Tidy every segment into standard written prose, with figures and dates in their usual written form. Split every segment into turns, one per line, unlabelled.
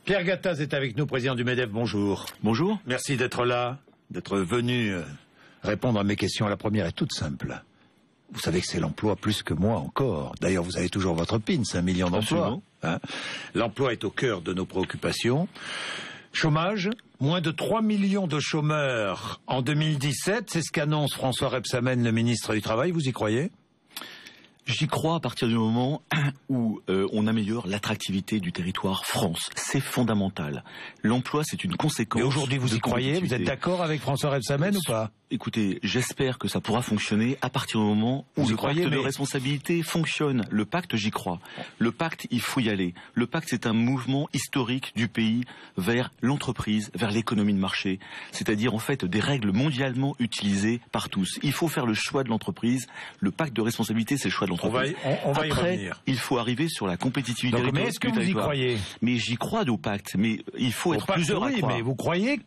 Pierre Gattaz est avec nous, président du MEDEF. Bonjour.
Bonjour.
Merci d'être là, d'être venu répondre à mes questions. La première est toute simple. Vous savez que c'est l'emploi plus que moi encore. D'ailleurs, vous avez toujours votre PIN, 5 millions d'emplois. Hein. L'emploi est au cœur de nos préoccupations. Chômage, moins de 3 millions de chômeurs en 2017. C'est ce qu'annonce François Rebsamen, le ministre du Travail. Vous y croyez ?
J'y crois à partir du moment où on améliore l'attractivité du territoire France. C'est fondamental. L'emploi, c'est une conséquence.
Et aujourd'hui, vous y croyez ? Vous êtes d'accord avec François Rebsamen ou pas ?
Écoutez, j'espère que ça pourra fonctionner à partir du moment où le pacte de responsabilité fonctionne. Le pacte, j'y crois. Le pacte, il faut y aller. Le pacte, c'est un mouvement historique du pays vers l'entreprise, vers l'économie de marché. C'est-à-dire, en fait, des règles mondialement utilisées par tous. Il faut faire le choix de l'entreprise. Le pacte de responsabilité, c'est le choix de l'entreprise.
On va y revenir.
Après, il faut arriver sur la compétitivité.
Donc, mais est-ce que vous y croyez ?
Mais j'y crois au pacte. Mais il faut être plusieurs à croire.
Mais vous croyez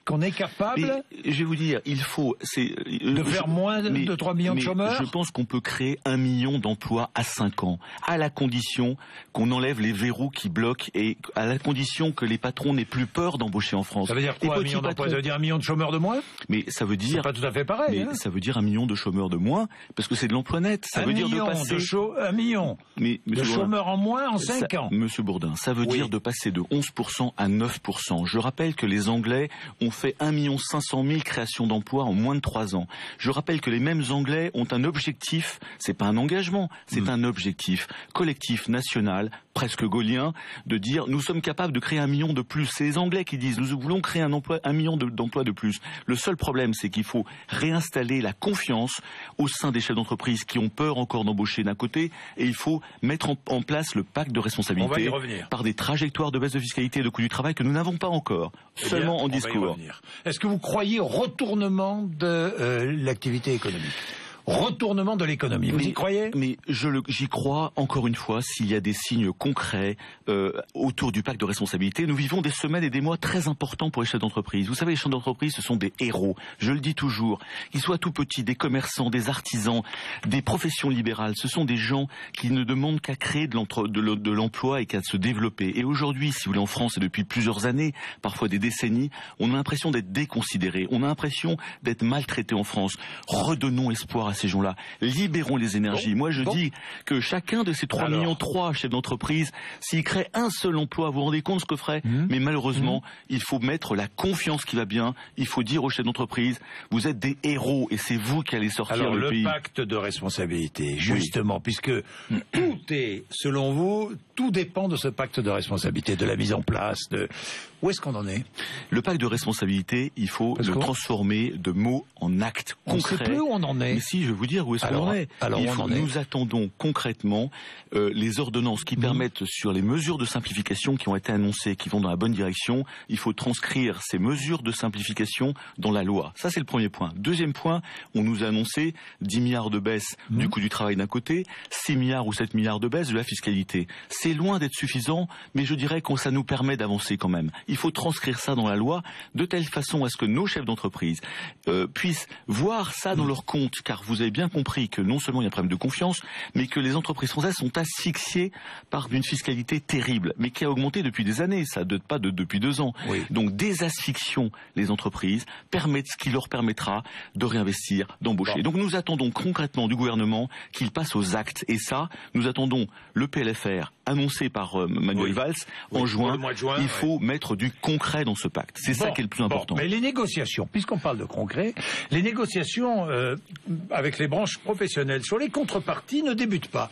qu'on est capable,
je vais vous dire, il faut
de faire moins de 3 millions de chômeurs.
Je pense qu'on peut créer 1 million d'emplois à 5 ans, à la condition qu'on enlève les verrous qui bloquent et à la condition que les patrons n'aient plus peur d'embaucher en France.
Ça veut dire quoi, 1 million d'emplois ? Ça veut dire 1 million de chômeurs de moins ?
Mais ça veut dire...
C'est pas tout à fait pareil.
Mais ça veut dire 1 million de chômeurs de moins, parce que c'est de l'emploi net. Ça veut dire de passer...
1 million de chômeurs en moins en 5 ans.
Monsieur Bourdin, ça veut dire de passer de 11% à 9%. Je rappelle que les Anglais ont fait 1,5 million créations d'emplois en moins de 3 ans. Je rappelle que les mêmes Anglais ont un objectif, c'est pas un engagement, c'est un objectif collectif, national, presque gaullien, de dire nous sommes capables de créer 1 million de plus. C'est les Anglais qui disent nous voulons créer 1 million d'emplois de plus. Le seul problème, c'est qu'il faut réinstaller la confiance au sein des chefs d'entreprise qui ont peur encore d'embaucher d'un côté, et il faut mettre en place le pacte de responsabilité par des trajectoires de baisse de fiscalité et de coût du travail que nous n'avons pas encore, seulement en discours.
Est-ce que vous croyez au retournement de l'activité économique ? Retournement de l'économie, vous y croyez ?
Mais j'y crois, encore une fois, s'il y a des signes concrets autour du pacte de responsabilité. Nous vivons des semaines et des mois très importants pour les chefs d'entreprise. Vous savez, les chefs d'entreprise, ce sont des héros. Je le dis toujours, qu'ils soient tout petits, des commerçants, des artisans, des professions libérales. Ce sont des gens qui ne demandent qu'à créer de l'emploi et qu'à se développer. Et aujourd'hui, si vous voulez, en France, et depuis plusieurs années, parfois des décennies, on a l'impression d'être déconsidéré. On a l'impression d'être maltraité en France. Redonnons espoir à ces gens-là. Libérons les énergies. Moi, je dis que chacun de ces 3,3 millions chefs d'entreprise, s'ils créent un seul emploi, vous vous rendez compte ce que ferait ? Mais malheureusement, il faut mettre la confiance qui va bien. Il faut dire aux chefs d'entreprise, vous êtes des héros et c'est vous qui allez sortir le pays.
Le pacte de responsabilité, justement, puisque tout est, selon vous, tout dépend de ce pacte de responsabilité, de la mise en place, de... Où est-ce qu'on en est ?
Le pacte de responsabilité, il faut le transformer de mots en actes concrets.
On ne sait plus où on en est.
Mais si, je vais vous dire où est-ce qu'on en est. Nous attendons concrètement les ordonnances qui permettent, sur les mesures de simplification qui ont été annoncées, qui vont dans la bonne direction, il faut transcrire ces mesures de simplification dans la loi. Ça, c'est le premier point. Deuxième point, on nous a annoncé 10 milliards de baisse du coût du travail d'un côté, 6 milliards ou 7 milliards de baisse de la fiscalité. C'est loin d'être suffisant, mais je dirais que ça nous permet d'avancer quand même. Il faut transcrire ça dans la loi de telle façon à ce que nos chefs d'entreprise puissent voir ça dans leur compte, car vous avez bien compris que non seulement il y a un problème de confiance, mais que les entreprises françaises sont asphyxiées par une fiscalité terrible, mais qui a augmenté depuis des années, ça ne date pas depuis 2 ans. Donc désasphyxions les entreprises, ce qui leur permettra de réinvestir, d'embaucher. Donc nous attendons concrètement du gouvernement qu'il passe aux actes, et ça, nous attendons le PLFR annoncé par Manuel Valls en juin. Il faut mettre du concret dans ce pacte. C'est ça qui est le plus important.
Mais les négociations, puisqu'on parle de concret, les négociations avec les branches professionnelles sur les contreparties ne débutent pas.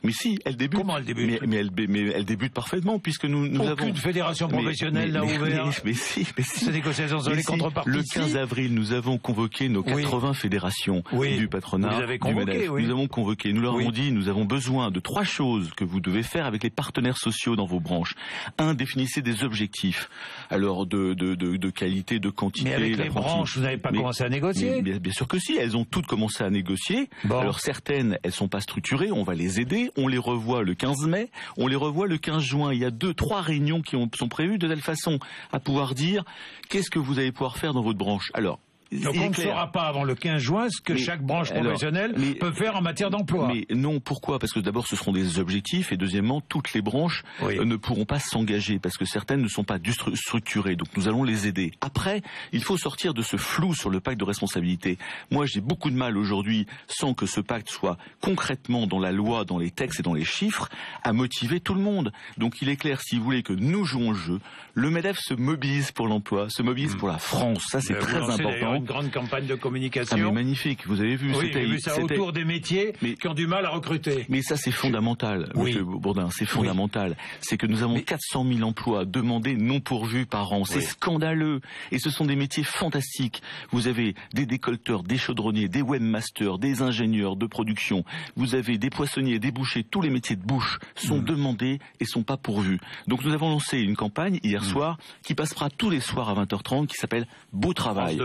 Mais si, elle débute.
Comment elle débute?
Mais elle débute parfaitement, puisque nous avons...
Aucune fédération professionnelle n'a ouvert ces négociations sur les contreparties.
Le 15 avril, nous avons convoqué nos 80 fédérations du patronat, du MEDEF. Nous avons convoqué, nous leur avons dit, nous avons besoin de 3 choses que vous devez faire avec les partenaires sociaux dans vos branches. 1, définissez des objectifs. Alors, de qualité, de quantité...
Mais avec les branches, vous n'avez pas commencé à négocier?
Bien sûr que si, elles ont toutes commencé à négocier. Alors certaines, elles sont pas structurées, on va les aider. On les revoit le 15 mai, on les revoit le 15 juin. Il y a 2-3 réunions qui sont prévues de telle façon à pouvoir dire qu'est-ce que vous allez pouvoir faire dans votre branche. Alors,
Donc on ne saura pas avant le 15 juin ce que chaque branche professionnelle peut faire en matière d'emploi.
Mais non, pourquoi? Parce que d'abord ce seront des objectifs et deuxièmement toutes les branches ne pourront pas s'engager parce que certaines ne sont pas structurées. Donc nous allons les aider. Après, il faut sortir de ce flou sur le pacte de responsabilité. Moi j'ai beaucoup de mal aujourd'hui, sans que ce pacte soit concrètement dans la loi, dans les textes et dans les chiffres, à motiver tout le monde. Donc il est clair, si vous voulez que nous jouons le jeu, le MEDEF se mobilise pour l'emploi, se mobilise pour la France. Ça c'est très important.
Une grande campagne de communication.
Ah, mais magnifique, vous avez vu.
Oui, j'ai vu ça autour des métiers qui ont du mal à recruter.
Mais ça c'est fondamental, Monsieur Bourdin, c'est fondamental. C'est que nous avons 400 000 emplois demandés non pourvus par an. C'est scandaleux. Et ce sont des métiers fantastiques. Vous avez des décolleteurs, des chaudronniers, des webmasters, des ingénieurs de production. Vous avez des poissonniers, des bouchers. Tous les métiers de bouche sont demandés et sont pas pourvus. Donc nous avons lancé une campagne hier soir qui passera tous les soirs à 20h30 qui s'appelle Beau Travail.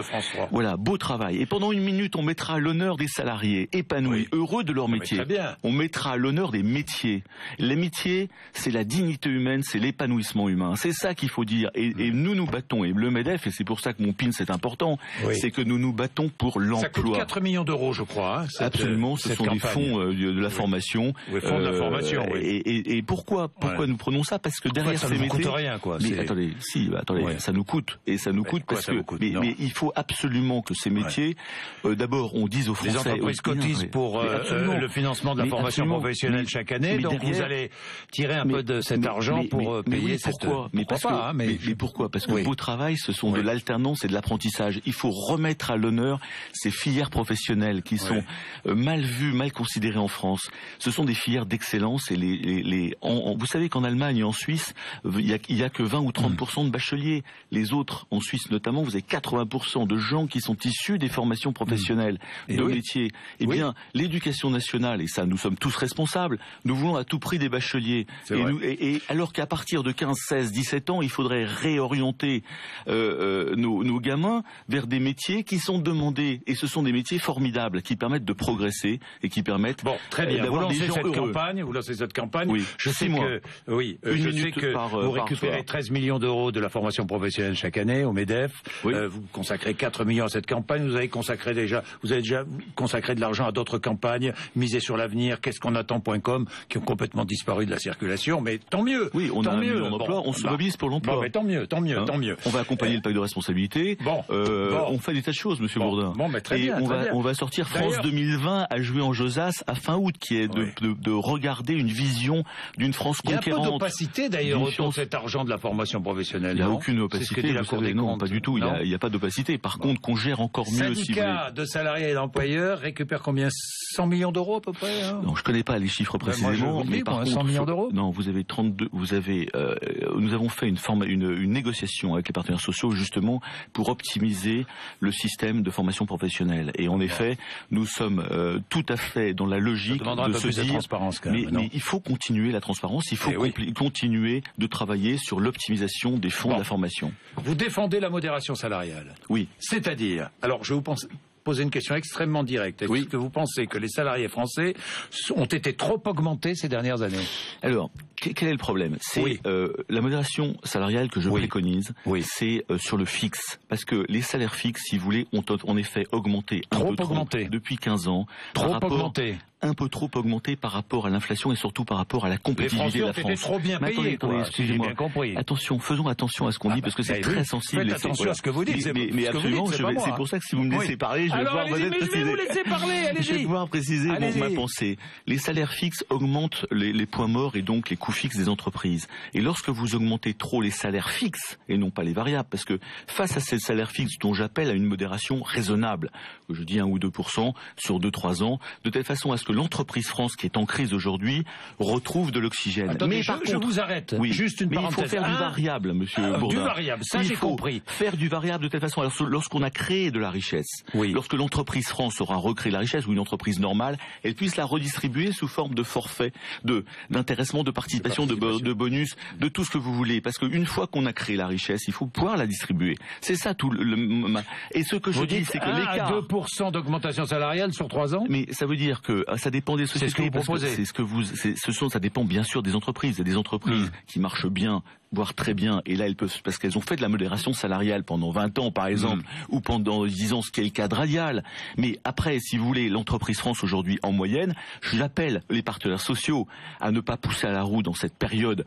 Voilà, Beau Travail. Et pendant une minute, on mettra à l'honneur des salariés épanouis, heureux de leur métier. On mettra à l'honneur des métiers. Les métiers, c'est la dignité humaine, c'est l'épanouissement humain. C'est ça qu'il faut dire. Et nous nous battons. Et le MEDEF, et c'est pour ça que mon PIN c'est important, c'est que nous nous battons pour l'emploi. Ça
coûte 4 millions d'euros, je crois.
Absolument, ce sont des fonds de la formation.
Oui, fonds de la formation,
Et pourquoi nous prenons ça? Parce que derrière ces métiers...
Ça ne coûte rien, quoi.
Mais attendez, ça nous coûte. Et ça nous coûte parce que... Mais il faut absolument que ces métiers, d'abord, on dise aux Français...
Les entreprises cotisent pour le financement de la formation professionnelle chaque année, donc vous allez tirer un peu de cet argent pour payer cette...
Mais pourquoi? Parce que Beau Travail, ce sont de l'alternance et de l'apprentissage. Il faut remettre à l'honneur ces filières professionnelles qui sont mal vues, mal considérées en France. Ce sont des filières d'excellence et vous savez qu'en Allemagne et en Suisse, il y a que 20 ou 30% de bacheliers. Les autres, en Suisse notamment, vous avez 80% de gens qui sont issus des formations professionnelles de métiers. Eh bien, l'éducation nationale, et ça nous sommes tous responsables, nous voulons à tout prix des bacheliers. Et alors qu'à partir de 15, 16, 17 ans, il faudrait réorienter nos gamins vers des métiers qui sont demandés. Et ce sont des métiers formidables qui permettent de progresser et qui permettent d'avoir des gens heureux.
Vous lancez cette campagne. Je sais que vous récupérez 13 millions d'euros de la formation professionnelle chaque année au MEDEF. Vous consacrez 4 millions à cette campagne. Vous avez déjà consacré de l'argent à d'autres campagnes, misées sur l'avenir, qu'est-ce qu'on attend.com, qui ont complètement disparu de la circulation. Mais tant mieux.
Oui, on a 1 million d'emplois, on se mobilise pour l'emploi.
Bon, mais tant mieux.
On va accompagner le pacte de responsabilité. On fait des tas de choses, Monsieur Bourdin. On va sortir France 2020 à jouer en Josas à fin août, qui est de regarder une vision d'une France conquérante.
Il y a un peu d'opacité d'ailleurs autour de cet argent de la formation professionnelle.
Il n'y a aucune opacité. Non, pas du tout. Il n'y a pas d'opacité. Par contre, qu'on gère encore mieux.
Syndicat de salariés et d'employeurs récupère combien? 100 millions d'euros à peu près.
Non, je connais pas les chiffres précisément, mais par contre,
100 millions d'euros.
Non, vous avez 32. Nous avons fait une négociation avec les partenaires sociaux justement pour optimiser le système de formation professionnelle. Et en effet, nous sommes tout à fait dans la logique de se dire.
Transparence quand même,
mais il faut continuer la transparence. Il faut continuer de travailler sur l'optimisation des fonds de la formation.
Vous défendez la modération salariale.
Oui.
C'est-à-dire, alors je vous poser une question extrêmement directe. Est-ce que vous pensez que les salariés français ont été trop augmentés ces dernières années?
Alors, quel est le problème? C'est la modération salariale que je préconise, c'est sur le fixe. Parce que les salaires fixes, si vous voulez, ont en effet augmenté depuis 15 ans. Un peu trop augmenté par rapport à l'inflation et surtout par rapport à la compétitivité de la France.
Les Français ont été trop bien payés.
Attendez, excusez-moi.
Bien compris.
Attention, faisons attention à ce qu'on dit parce que c'est très sensible.
Faites attention à ce que vous dites.
Mais absolument, c'est pour ça que si vous me laissez parler, je vais pouvoir peut-être préciser.
Je vais vous laisser parler, allez-y.
Je vais pouvoir préciser ma pensée. Les salaires fixes augmentent les points morts et donc les coûts fixes des entreprises. Et lorsque vous augmentez trop les salaires fixes et non pas les variables, parce que face à ces salaires fixes dont j'appelle à une modération raisonnable, que je dis 1 ou 2% sur 2-3 ans, de telle façon à ce que l'entreprise France qui est en crise aujourd'hui retrouve de l'oxygène.
Attendez, je vous arrête. Juste une parenthèse.
Il faut faire du variable, Monsieur Bourdin.
Du variable, ça j'ai compris.
Faire du variable de telle façon. Alors, lorsqu'on a créé de la richesse, lorsque l'entreprise France aura recréé la richesse ou une entreprise normale, elle puisse la redistribuer sous forme de forfait, d'intéressement, de participation, de bonus, de tout ce que vous voulez. Parce qu'une fois qu'on a créé la richesse, il faut pouvoir la distribuer. C'est ça tout et ce que je dis, c'est que l'écart...
2% d'augmentation salariale sur 3 ans.
Mais ça veut dire que ça dépend des sociétés.
C'est ce que vous proposez.
Ça dépend bien sûr des entreprises. Il y a des entreprises qui marchent bien voire très bien, et là elles peuvent, parce qu'elles ont fait de la modération salariale pendant 20 ans par exemple, ou pendant 10 ans, ce qui est le cas de Radial. Mais après, si vous voulez, l'entreprise France aujourd'hui en moyenne, j'appelle les partenaires sociaux à ne pas pousser à la roue dans cette période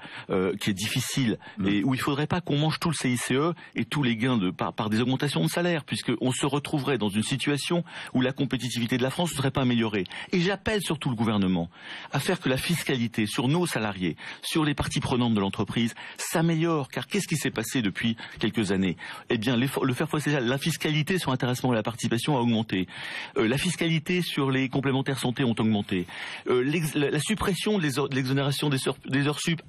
qui est difficile, et où il faudrait pas qu'on mange tout le CICE et tous les gains par des augmentations de salaire, puisqu'on se retrouverait dans une situation où la compétitivité de la France ne serait pas améliorée. Et j'appelle surtout le gouvernement à faire que la fiscalité sur nos salariés, sur les parties prenantes de l'entreprise, s'améliore. Car qu'est-ce qui s'est passé depuis quelques années? Eh bien, le faire foncier, la fiscalité sur l'intéressement et la participation a augmenté. La fiscalité sur les complémentaires santé ont augmenté. La suppression de l'exonération des heures sup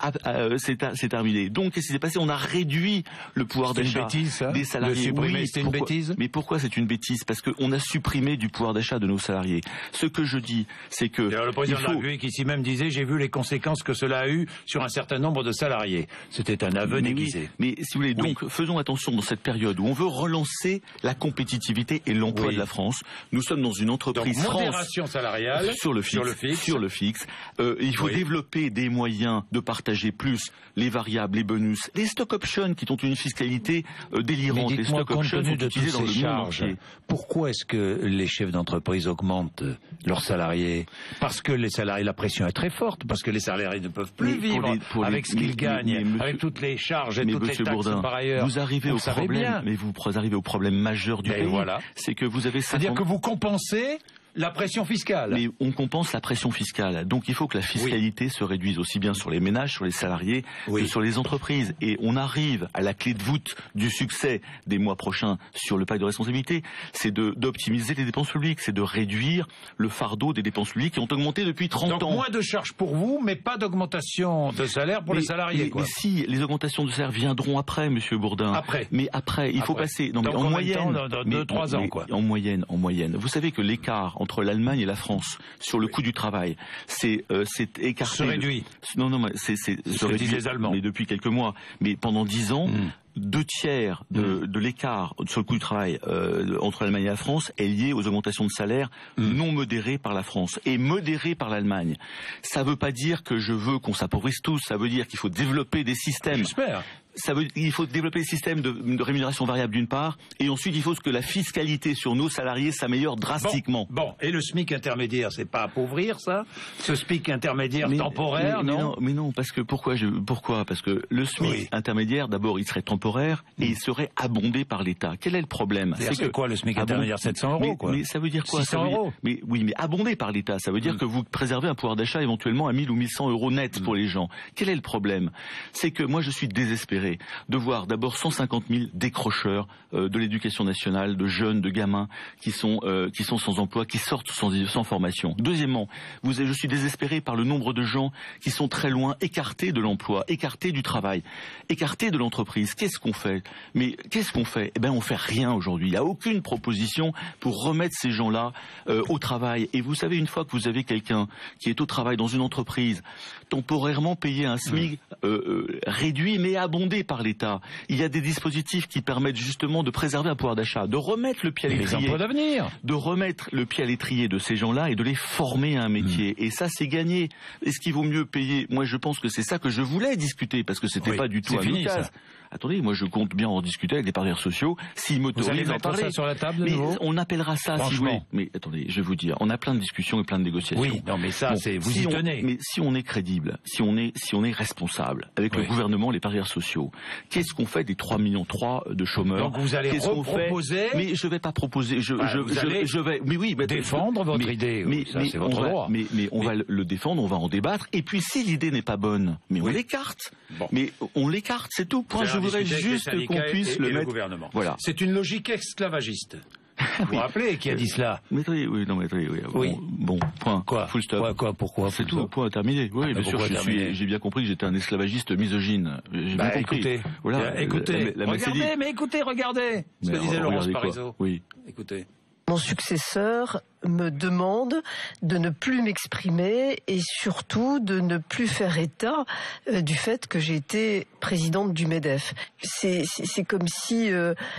c'est terminé. Donc, qu'est-ce qui s'est passé? On a réduit le pouvoir d'achat des salariés.
Oui, c'est une bêtise.
Mais pourquoi c'est une bêtise? Parce qu'on a supprimé du pouvoir d'achat de nos salariés. Ce que je dis, c'est que...
Alors, le président de la République ici même disait, j'ai vu les conséquences que cela a eu sur un certain nombre de salariés. C'était un aveu déguisé.
Mais si vous voulez, donc faisons attention dans cette période où on veut relancer la compétitivité et l'emploi de la France. Nous sommes dans une entreprise
donc, modération salariale
sur le fixe. Il faut développer des moyens de partager plus les variables, les bonus, les stock options qui ont une fiscalité délirante.
Mais dites-moi,
les stock options sont utilisés dans le monde entier. Pourquoi
est-ce que les chefs d'entreprise augmentent leurs salariés? Parce que les salariés, la pression est très forte, parce que les salariés ne peuvent plus vivre avec ce qu'ils gagnent, avec toutes les charges et toutes les taxes par ailleurs.
Vous arrivez au problème, mais vous arrivez au problème majeur du pays.
Voilà.
C'est que vous avez...
C'est-à-dire que vous compensez la pression fiscale.
Mais on compense la pression fiscale. Donc il faut que la fiscalité se réduise aussi bien sur les ménages, sur les salariés, que sur les entreprises. Et on arrive à la clé de voûte du succès des mois prochains sur le pacte de responsabilité, c'est d'optimiser les dépenses publiques, c'est de réduire le fardeau des dépenses publiques qui ont augmenté depuis 30 ans.
Donc moins de charges pour vous, mais pas d'augmentation de salaire pour les salariés.
Mais si, les augmentations de salaire viendront après, Monsieur Bourdin.
Mais
après, il faut passer...
Non, mais en moyenne, 2-3 ans, quoi.
En moyenne. Vous savez que l'écart entre l'Allemagne et la France sur le coût du travail, c'est écarté.
Se réduit.
Non, c'est se réduit.
Les Allemands.
Mais depuis quelques mois. Mais pendant 10 ans, 2/3 de l'écart sur le coût du travail entre l'Allemagne et la France est lié aux augmentations de salaire non modérées par la France et modérées par l'Allemagne. Ça ne veut pas dire que je veux qu'on s'appauvrisse tous, ça veut dire qu'il faut développer des systèmes.
J'espère.
Il faut développer des systèmes de rémunération variable d'une part, et ensuite il faut que la fiscalité sur nos salariés s'améliore drastiquement.
Bon, et le SMIC intermédiaire, c'est pas appauvrir ça? Ce SMIC intermédiaire temporaire, non?
Mais non, parce que pourquoi? Parce que le SMIC intermédiaire, d'abord, il serait temporaire et il serait abondé par l'État. Quel est le problème?
C'est quoi le SMIC intermédiaire? 700 €, quoi.
Mais ça veut dire quoi?
600 €.
Mais abondé par l'État, ça veut dire que vous préservez un pouvoir d'achat éventuellement à 1000 ou 1100 € net pour les gens. Quel est le problème? C'est que moi je suis désespéré de voir d'abord 150 000 décrocheurs de l'éducation nationale, de jeunes, de gamins qui sont sans emploi, qui sortent sans formation. Deuxièmement, je suis désespéré par le nombre de gens qui sont très loin, écartés de l'emploi, écartés du travail, écartés de l'entreprise. Qu'est-ce qu'on fait? Eh ben, on fait rien aujourd'hui. Il n'y a aucune proposition pour remettre ces gens-là au travail. Et vous savez, une fois que vous avez quelqu'un qui est au travail dans une entreprise, temporairement payé un SMIC réduit mais abondé par l'État, il y a des dispositifs qui permettent justement de préserver un pouvoir d'achat, de remettre le pied à l'étrier,
les emplois d'avenir,
de remettre le pied à l'étrier de ces gens-là et de les former à un métier. Et ça, c'est gagné. Est-ce qu'il vaut mieux payer? Moi, je pense que c'est ça que je voulais discuter, parce que c'était pas du tout un cas. Attendez, moi je compte bien en discuter avec les partenaires sociaux s'ils m'autorisent à en parler.
Ça sur la table,
mais on appellera ça, si vous voulez. Mais attendez, je vais vous dire, on a plein de discussions et plein de négociations.
Oui, non mais ça, c'est vous y tenez.
Mais si on est crédible, si on est responsable avec le gouvernement, les partenaires sociaux, qu'est-ce qu'on fait des 3,3 millions de chômeurs?
Donc vous allez proposer.
Mais je vais pas proposer. Je vais. Mais oui,
défendre votre idée. Mais c'est votre droit.
Mais on va le défendre, on va en débattre. Et puis si l'idée n'est pas bonne, mais on l'écarte. Mais on l'écarte, c'est tout. Point. Je voudrais juste qu'on puisse le mettre.
Gouvernement.
Voilà.
C'est une logique esclavagiste. Vous vous rappelez qui a dit cela?
Oui. Bon, point.
Quoi?
Full stop.
Quoi? Pourquoi?
C'est tout. Point terminé. Oui, bien sûr. J'ai bien compris que j'étais un esclavagiste misogyne. J'ai bien compris.
Écoutez.
Voilà.
Écoutez. Regardez. Ce que disait Laurence Parisot.
Oui.
Écoutez.
Mon successeur me demande de ne plus m'exprimer et surtout de ne plus faire état du fait que j'ai été présidente du MEDEF. C'est comme si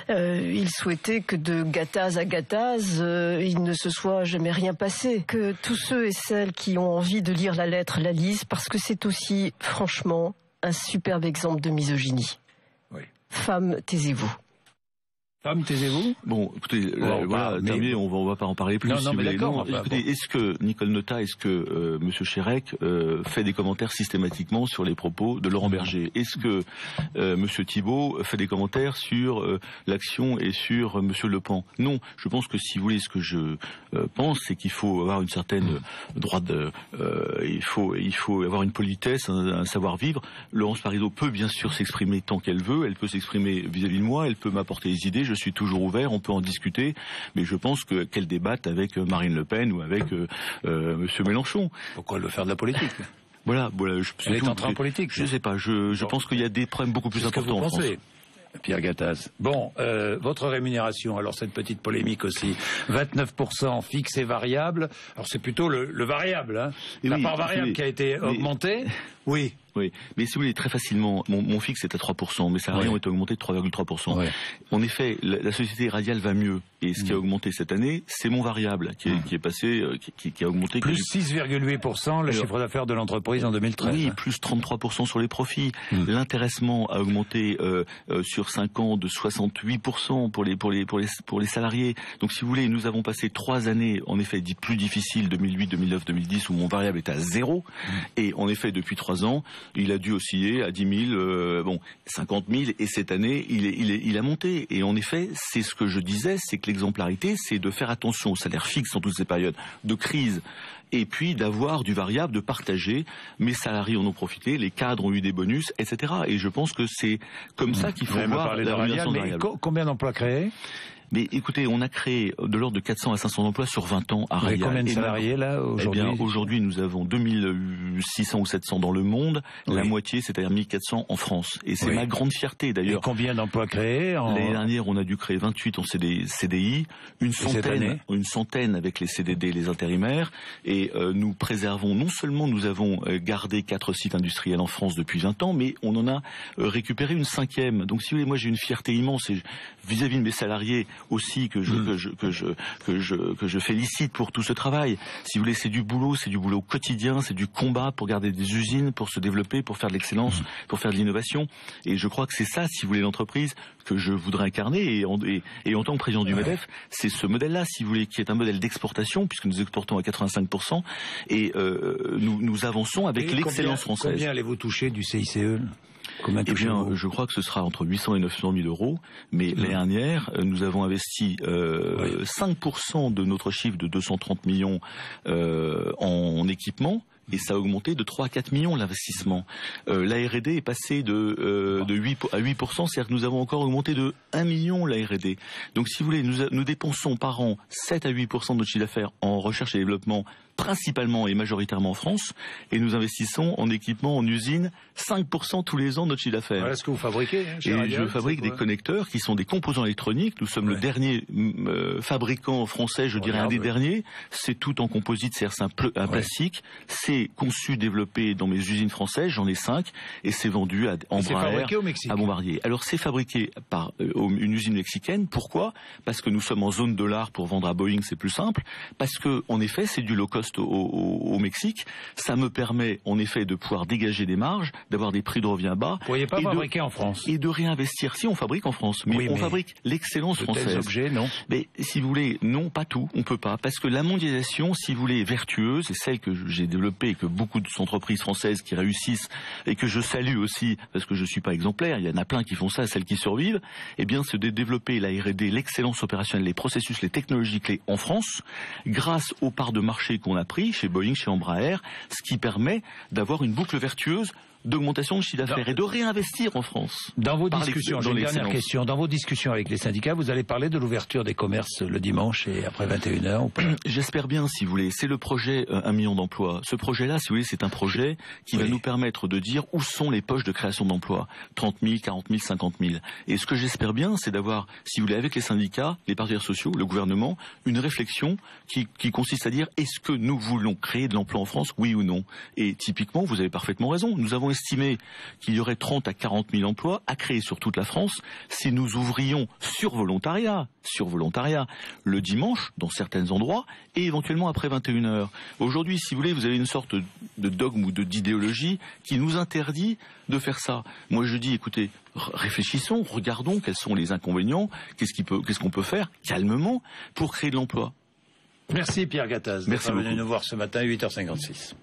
il souhaitait que de Gattaz à Gattaz, il ne se soit jamais rien passé. Que tous ceux et celles qui ont envie de lire la lettre la lisent, parce que c'est aussi, franchement, un superbe exemple de misogynie.
Oui.
Femmes, taisez-vous.
Femmes, taisez-vous.
Bon, écoutez, voilà, terminé, on va pas en parler plus.
Non, mais d'accord.
Écoutez, est-ce que, Nicole Notat, Monsieur Chérec fait des commentaires systématiquement sur les propos de Laurent Berger? Est-ce que Monsieur Thibault fait des commentaires sur l'action et sur Monsieur Le Pen? Non, je pense que si vous voulez, ce que je pense, c'est qu'il faut avoir une certaine droite il faut avoir une politesse, un savoir-vivre. Laurence Parisot peut bien sûr s'exprimer tant qu'elle veut, elle peut s'exprimer vis-à-vis de moi, elle peut m'apporter des idées, je suis toujours ouvert, on peut en discuter, mais je pense qu'elle débatte avec Marine Le Pen ou avec Monsieur Mélenchon.
Pourquoi le faire de la politique?
Voilà,
elle est entrée en politique.
Je sais pas, je pense qu'il y a des problèmes beaucoup plus importants en France.
Pierre Gattaz. Bon, votre rémunération, alors cette petite polémique aussi, 29% fixe et variable. Alors c'est plutôt le variable, hein. La part variable qui a été augmentée. Oui.
Oui, mais si vous voulez, très facilement, mon fixe est à 3%, mes salariés ont été augmentés de 3,3%. Oui. En effet, la société radiale va mieux, et ce qui a augmenté cette année, c'est mon variable, qui est passé, qui a augmenté.
Plus 6,8% le chiffre d'affaires de l'entreprise en 2013.
Oui, plus 33% sur les profits. L'intéressement a augmenté sur 5 ans de 68% pour les salariés. Donc si vous voulez, nous avons passé 3 années, en effet, dites plus difficiles, 2008, 2009, 2010, où mon variable était à 0, et en effet, depuis 3 ans, il a dû osciller à 10 000, 50 000, et cette année, il a monté. Et en effet, c'est ce que je disais, c'est que l'exemplarité, c'est de faire attention au salaire fixe dans toutes ces périodes de crise, et puis d'avoir du variable, de partager. Mes salariés en ont profité, les cadres ont eu des bonus, etc. Et je pense que c'est comme ça qu'il faut voir la rémunération variable.
Combien d'emplois créés?
Mais écoutez, on a créé de l'ordre de 400 à 500 emplois sur 20 ans à Raya.
Combien de salariés là aujourd'hui?
Eh bien, aujourd'hui, nous avons 2600 ou 700 dans le monde. Oui. La moitié, c'est-à-dire 1400 en France. Et c'est ma grande fierté d'ailleurs.
Et combien d'emplois créés
L'année dernière, on a dû créer 28 en CDI, une centaine avec les CDD, les intérimaires. Et nous préservons, non seulement nous avons gardé 4 sites industriels en France depuis 20 ans, mais on en a récupéré une 5e. Donc si vous voulez, moi j'ai une fierté immense et vis-à-vis de mes salariés aussi que je félicite pour tout ce travail. Si vous voulez, c'est du boulot quotidien, c'est du combat pour garder des usines, pour se développer, pour faire de l'excellence, pour faire de l'innovation. Et je crois que c'est ça, si vous voulez, l'entreprise que je voudrais incarner. Et en tant que président du MEDEF, c'est ce modèle-là, si vous voulez, qui est un modèle d'exportation, puisque nous exportons à 85%, et nous avançons avec l'excellence française.
Combien allez-vous toucher du CICE ?
Eh bien, je crois que ce sera entre 800 et 900 000 euros. Mais l'année dernière, nous avons investi 5% de notre chiffre de 230 millions en équipement. Et ça a augmenté de 3 à 4 millions l'investissement. La R&D est passée de 8 à 8%, c'est-à-dire que nous avons encore augmenté de 1 million la R&D. Donc si vous voulez, nous dépensons par an 7 à 8% de notre chiffre d'affaires en recherche et développement, principalement et majoritairement en France, et nous investissons en équipement, en usine, 5% tous les ans de notre chiffre d'affaires.
Voilà ce que vous fabriquez.
Et je fabrique des connecteurs qui sont des composants électroniques. Nous sommes le dernier fabricant français, je dirais un des derniers. C'est tout en composite, c'est-à-dire un plastique. C'est conçu, développé dans mes usines françaises, j'en ai 5, et c'est vendu à Embraer, à Bombardier. Alors c'est fabriqué par une usine mexicaine. Pourquoi? Parce que nous sommes en zone dollar pour vendre à Boeing, c'est plus simple. Parce que, en effet, c'est du low cost au Mexique. Ça me permet, en effet, de pouvoir dégager des marges, d'avoir des prix de revient bas.
Vous pourriez pas fabriquer en France?
Et de réinvestir. Si, on fabrique en France, mais on fabrique l'excellence française.
Tels objets, non?
Mais si vous voulez, non, pas tout. On peut pas. Parce que la mondialisation, si vous voulez, est vertueuse, et celle que j'ai développée, et que beaucoup d'entreprises françaises qui réussissent, et que je salue aussi, parce que je suis pas exemplaire, il y en a plein qui font ça, celles qui survivent, eh bien, c'est de développer la R&D, l'excellence opérationnelle, les processus, les technologies clés en France, grâce aux parts de marché qu'on a pris chez Boeing, chez Embraer, ce qui permet d'avoir une boucle vertueuse d'augmentation de chiffre d'affaires et de réinvestir en France.
Dans vos discussions, j'ai une dernière question. Dans vos discussions avec les syndicats, vous allez parler de l'ouverture des commerces le dimanche et après 21h ou pas?
J'espère bien, si vous voulez. C'est le projet 1 million d'emplois. Ce projet-là, si vous voulez, c'est un projet qui va nous permettre de dire où sont les poches de création d'emplois. 30 000, 40 000, 50 000. Et ce que j'espère bien, c'est d'avoir, si vous voulez, avec les syndicats, les partenaires sociaux, le gouvernement, une réflexion qui consiste à dire est-ce que nous voulons créer de l'emploi en France, oui ou non? Et typiquement, vous avez parfaitement raison. Nous avons estimé qu'il y aurait 30 à 40 000 emplois à créer sur toute la France si nous ouvrions sur volontariat, le dimanche, dans certains endroits, et éventuellement après 21h. Aujourd'hui, si vous voulez, vous avez une sorte de dogme ou d'idéologie qui nous interdit de faire ça. Moi, je dis, écoutez, réfléchissons, regardons quels sont les inconvénients, qu'est-ce qu'on peut faire calmement pour créer de l'emploi.
Merci Pierre Gattaz d'être venu nous voir ce matin à 8h56.